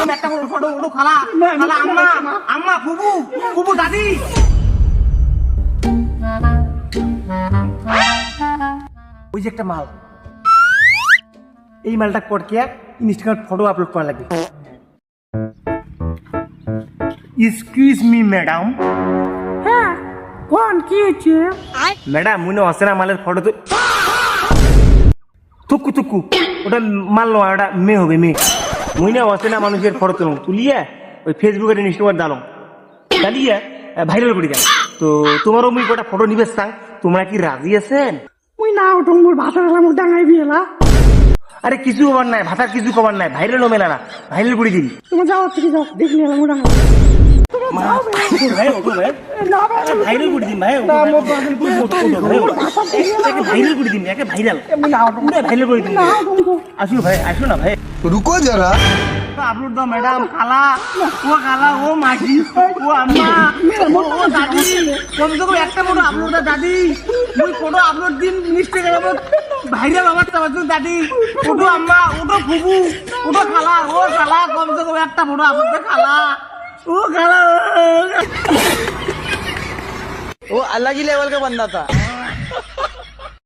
একটা photo photo খালা খালা আম্মা আম্মা ফুবু ফুবু দাদি ওই যে একটা মাল এই মালটা করকে ইনস্টাগ্রাম ফটো আপলোড করা লাগবে এক্সকিউজ মি ম্যাডাম হ্যাঁ কোন কি হচ্ছে ম্যাডাম মনে অসেনা মালের ফটো তো থুকু থুকু ওটা মাল নয় ওটা মেয়ে হবে মেয়ে মনে অসেনা মানুষের ফটো তুলিয়ে ওই ফেসবুকের ইনস্টাগ্রাম দাঁড়িয়ে ভাইরাল করে দেন তো তোমারও মুই কটা ফটো নিবে চাং তোমরা কি রাজি আছেন মুই না ওটা মোর ভাষা গেলাম ডাঙাই বিয়েলা আরে কিছু কবার নাই ভাষার কিছু কবার নাই ভাইরাল ও মেলা না ভাইরাল করে দিবি তোমার যাও থেকে যাও দেখলি এলাম ওটা ভাই ওঠো ভাই ভাইরাল করে দিন ভাই ভাইরাল করে দিন একে ভাইরাল ভাইরাল করে দিন আসো ভাই আসো না ভাই रुको जरा আপলোড দাও ম্যাডাম খালা ও মাসি ও আম্মা ও দাদি কমসে কম একটা ফটো আপলোড দাও দাদি ওই ফটো আপলোড দিন ইনস্টাগ্রামে ভাইরাল আমার চাচ্ছ দাদি ওটো আম্মা ওটো ফুবু ওটো খালা ও খালা কমসে কম একটা ফটো আপলোড দে খালা ও খালা वो अलग ही लेवल का बंदा था।